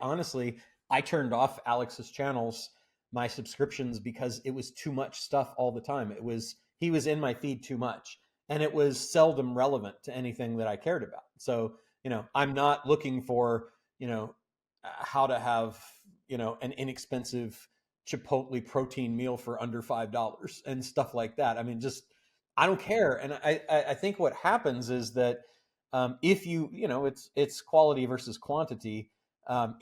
honestly, I turned off Alex's channels, my subscriptions, because it was too much stuff all the time. He was in my feed too much, and it was seldom relevant to anything that I cared about. So, I'm not looking for, how to have, an inexpensive Chipotle protein meal for under $5 and stuff like that. I mean, just, I don't care. And I think what happens is that if it's quality versus quantity.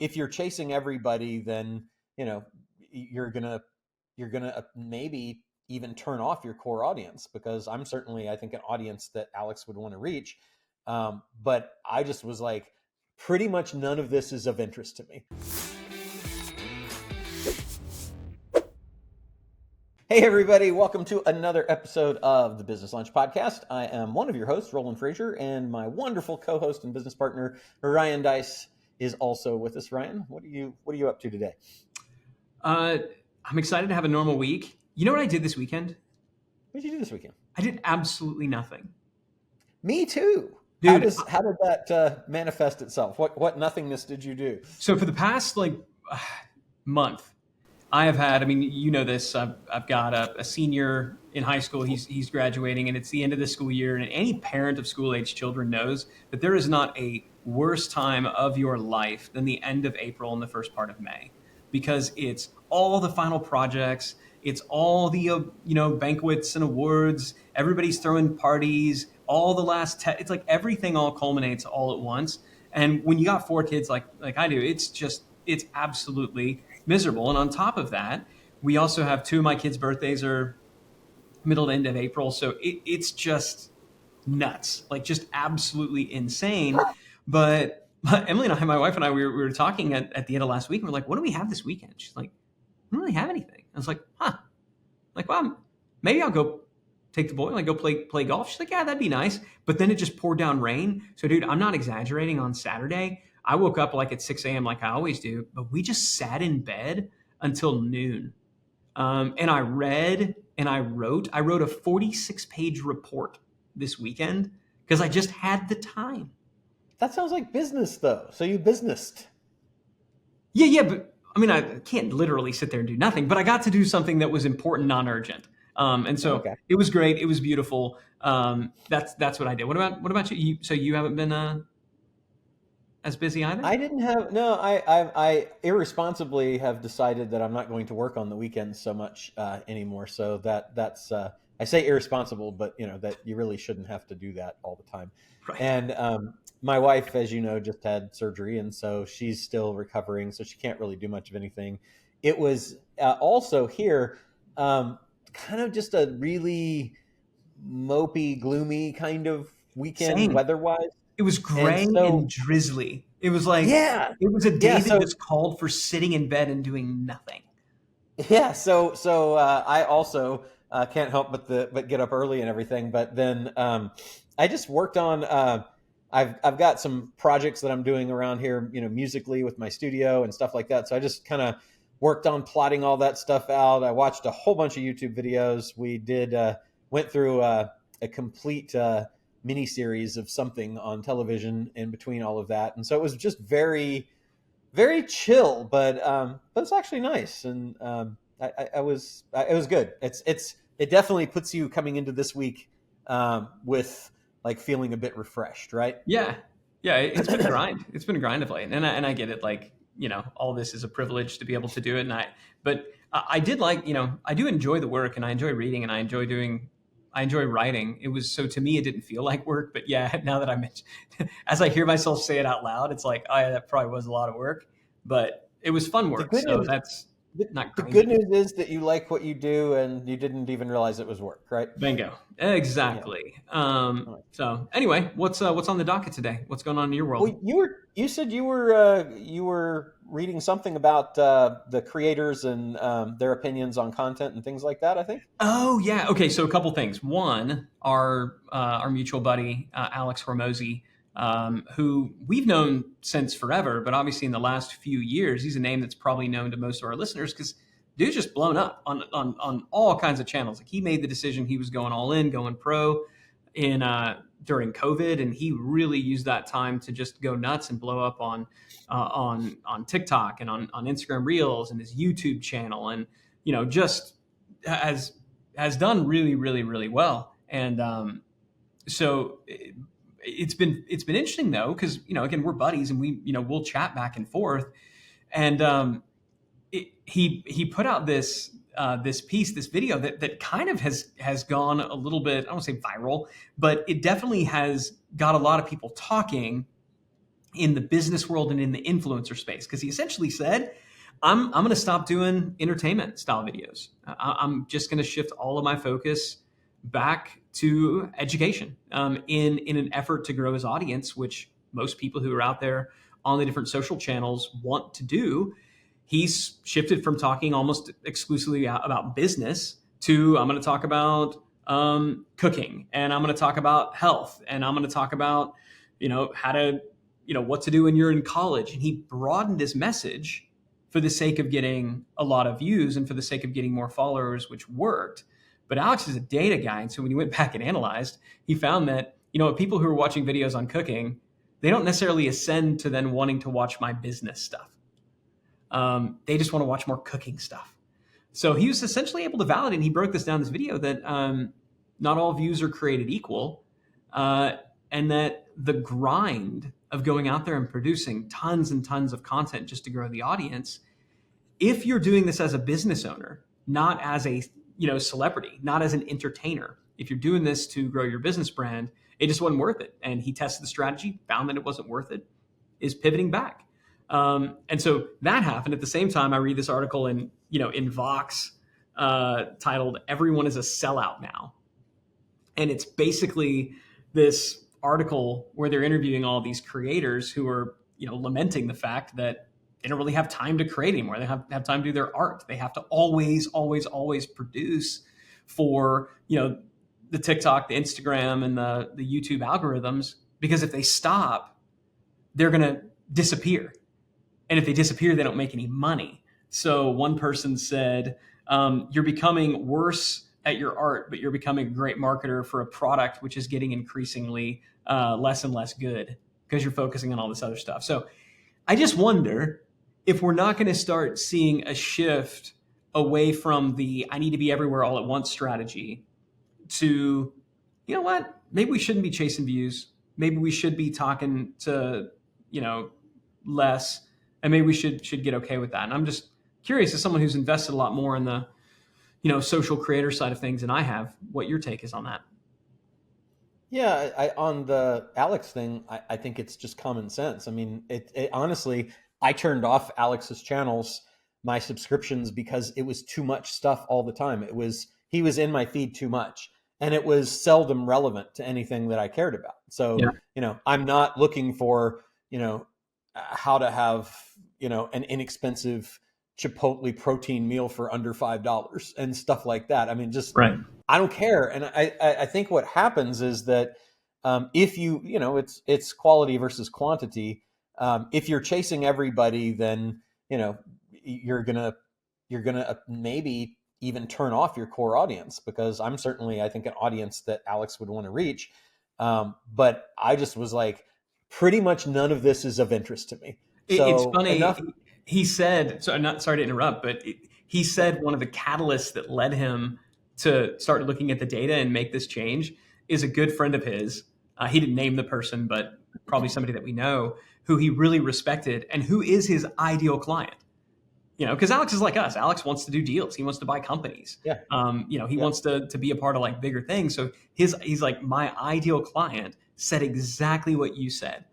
If you're chasing everybody, then, you're gonna maybe even turn off your core audience, because I'm certainly, I think, an audience that Alex would want to reach. But I just was like, pretty much none of this is of interest to me. Hey, everybody. Welcome to another episode of the Business Lunch Podcast. I am one of your hosts, Roland Frazier, and my wonderful co-host and business partner, Ryan Deiss, is also with us. Ryan, what are you up to today? I'm excited to have a normal week. You know what I did this weekend? What did you do this weekend? I did absolutely nothing. Me too. Dude, how did that manifest itself? What nothingness did you do? So for the past month, I have had, you know this, I've got a senior in high school. He's graduating, and it's the end of the school year. And any parent of school-age children knows that there is not a worse time of your life than the end of April and the first part of May, because it's all the final projects, it's all the banquets and awards, everybody's throwing parties, all the last it's like everything all culminates all at once. And when you got 4 kids like I do, it's absolutely miserable. And on top of that, we also have 2 of my kids' birthdays are middle to end of April. So it's just nuts, like just absolutely insane. But Emily and I, my wife and I, we were talking at the end of last week, and we're like, what do we have this weekend? She's like, I don't really have anything. I was like, well, maybe I'll go take the boy, go play golf. She's like, yeah, that'd be nice. But then it just poured down rain. So dude, I'm not exaggerating. On Saturday, I woke up at 6 a.m. like I always do, but we just sat in bed until noon. And I read and I wrote a 46-page report this weekend because I just had the time. That sounds like business, though. So you businessed. Yeah, but I can't literally sit there and do nothing, but I got to do something that was important, non-urgent. And so It was great. It was beautiful. That's what I did. What about you? So you haven't been as busy either? I didn't have, no, I irresponsibly have decided that I'm not going to work on the weekends so much anymore. So that's I say irresponsible, but that you really shouldn't have to do that all the time. Right. And my wife, as you know, just had surgery, and so she's still recovering, so she can't really do much of anything. It was also here kind of just a really mopey, gloomy kind of weekend weather-wise. It was gray and drizzly. It was it was a day that was called for sitting in bed and doing nothing. Yeah, so I also can't help but get up early and everything. But then I just worked on. I've got some projects that I'm doing around here, musically with my studio and stuff like that. So I just kind of worked on plotting all that stuff out. I watched a whole bunch of YouTube videos. We went through a complete mini-series of something on television in between all of that. And so it was just very, very chill, but it's actually nice. And it was good. It definitely puts you coming into this week with feeling a bit refreshed, right? Yeah. It's been a grind. It's been a grind of late, and I get it. All this is a privilege to be able to do it. But I did I do enjoy the work, and I enjoy reading, and I enjoy writing. It was, so to me, it didn't feel like work, but yeah, now that I mentioned, as I hear myself say it out loud, it's like, oh yeah, that probably was a lot of work, but it was fun work. So that's not the good news is that you like what you do and you didn't even realize it was work, right? Bingo. Exactly. Yeah. So anyway, what's on the docket today? What's going on in your world? Well, you said you were reading something about the creators and their opinions on content and things like that, I think. Oh yeah. Okay. So a couple things. One, our mutual buddy, Alex Hormozy, who we've known since forever, but obviously in the last few years, he's a name that's probably known to most of our listeners because dude's just blown up on all kinds of channels. He made the decision he was going all in, going pro. in during COVID, and he really used that time to just go nuts and blow up on TikTok and on Instagram Reels and his YouTube channel, and just has done really really really well. And so it's been interesting though, because again, we're buddies and we we'll chat back and forth. And he put out this piece, this video that kind of has gone a little bit, I don't want to say viral, but it definitely has got a lot of people talking in the business world and in the influencer space, because he essentially said, I'm going to stop doing entertainment style videos. I'm just going to shift all of my focus back to education, in an effort to grow his audience, which most people who are out there on the different social channels want to do. He's shifted from talking almost exclusively about business to, I'm going to talk about cooking, and I'm going to talk about health, and I'm going to talk about how to what to do when you're in college. And he broadened his message for the sake of getting a lot of views and for the sake of getting more followers, which worked. But Alex is a data guy, and so when he went back and analyzed, he found that people who are watching videos on cooking, they don't necessarily ascend to then wanting to watch my business stuff. They just want to watch more cooking stuff. So he was essentially able to validate, and he broke this down in this video, that not all views are created equal, and that the grind of going out there and producing tons and tons of content just to grow the audience, if you're doing this as a business owner, not as a celebrity, not as an entertainer, if you're doing this to grow your business brand, it just wasn't worth it. And he tested the strategy, found that it wasn't worth it, is pivoting back. And so that happened. At the same time, I read this article in Vox titled "Everyone is a Sellout Now," and it's basically this article where they're interviewing all these creators who are lamenting the fact that they don't really have time to create anymore. They have time to do their art. They have to always produce for the TikTok, the Instagram, and the YouTube algorithms, because if they stop, they're going to disappear. And if they disappear, they don't make any money. So one person said, you're becoming worse at your art, but you're becoming a great marketer for a product which is getting increasingly less and less good because you're focusing on all this other stuff. So I just wonder if we're not going to start seeing a shift away from the I need to be everywhere all at once strategy to, what, maybe we shouldn't be chasing views. Maybe we should be talking to, less, and maybe we should get okay with that. And I'm just curious, as someone who's invested a lot more in the, social creator side of things than I have, what your take is on that. Yeah, on the Alex thing, I think it's just common sense. I mean, it honestly, I turned off Alex's channels, my subscriptions, because it was too much stuff all the time. He was in my feed too much, and it was seldom relevant to anything that I cared about. So, Yeah. I'm not looking for, how to have, an inexpensive Chipotle protein meal for under $5 and stuff like that. I mean, just, Right. I don't care. And I think what happens is that if you, it's quality versus quantity. If you're chasing everybody, then, you're gonna maybe even turn off your core audience, because I'm certainly, I think, an audience that Alex would want to reach. But I just was like, pretty much none of this is of interest to me. So It's funny. enough. He said, so I'm not sorry to interrupt, but he said one of the catalysts that led him to start looking at the data and make this change is a good friend of his. He didn't name the person, but probably somebody that we know who he really respected and who is his ideal client. Because Alex is like us. Alex wants to do deals. He wants to buy companies. Yeah. He wants to be a part of like bigger things. So he's like, my ideal client said exactly what you said.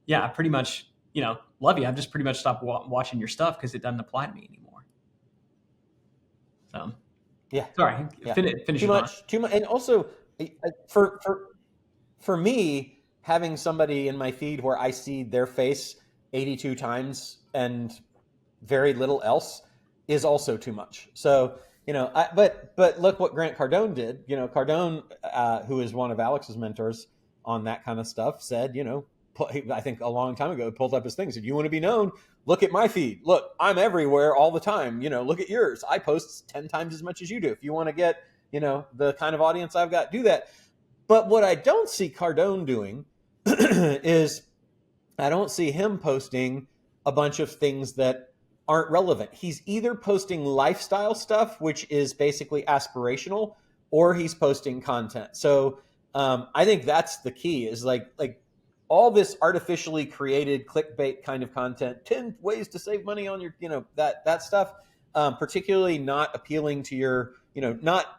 Yeah, pretty much, love you. I've just pretty much stopped watching your stuff because it doesn't apply to me anymore. So, yeah. Sorry. Yeah. Finish too much. And also for me, having somebody in my feed where I see their face 82 times and very little else is also too much. So, but look what Grant Cardone did. Cardone, who is one of Alex's mentors on that kind of stuff, said, I think a long time ago, pulled up his thing, said, you want to be known? Look at my feed. Look, I'm everywhere all the time. Look at yours. I post 10 times as much as you do. If you want to get, the kind of audience I've got, do that. But what I don't see Cardone doing is I don't see him posting a bunch of things that aren't relevant. He's either posting lifestyle stuff, which is basically aspirational, or he's posting content. So I think that's the key, is like all this artificially created clickbait kind of content, 10 ways to save money on your, that stuff, particularly not appealing to your, not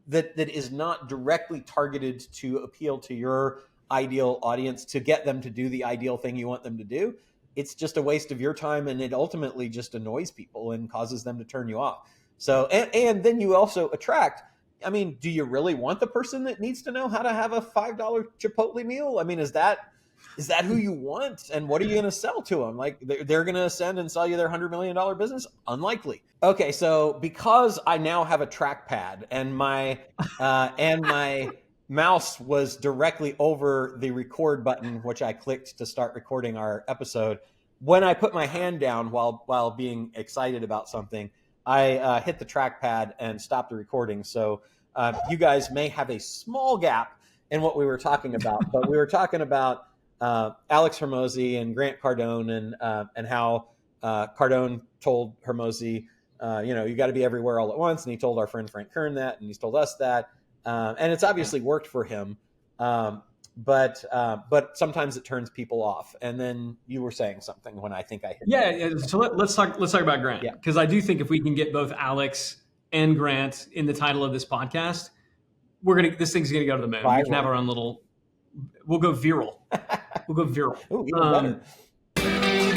that is not directly targeted to appeal to your ideal audience, to get them to do the ideal thing you want them to do. It's just a waste of your time, and it ultimately just annoys people and causes them to turn you off. So, and then you also attract, I mean, do you really want the person that needs to know how to have a $5 Chipotle meal? I mean, is that who you want? And what are you going to sell to them? Like, they're going to ascend and sell you their $100 million business? Unlikely. Okay, so because I now have a trackpad and my mouse was directly over the record button, which I clicked to start recording our episode, when I put my hand down while being excited about something, I hit the trackpad and stopped the recording. So you guys may have a small gap in what we were talking about, but we were talking about Alex Hormozi and Grant Cardone, and how Cardone told Hormozi, you got to be everywhere all at once. And he told our friend Frank Kern that, and he's told us that. And it's obviously worked for him. But sometimes it turns people off. And then you were saying something when I think I hit. Yeah. So let's talk about Grant, because I do think if we can get both Alex and Grant in the title of this podcast, this thing's gonna go to the moon. We can have our own little. We'll go viral. We'll go viral. Ooh, even better.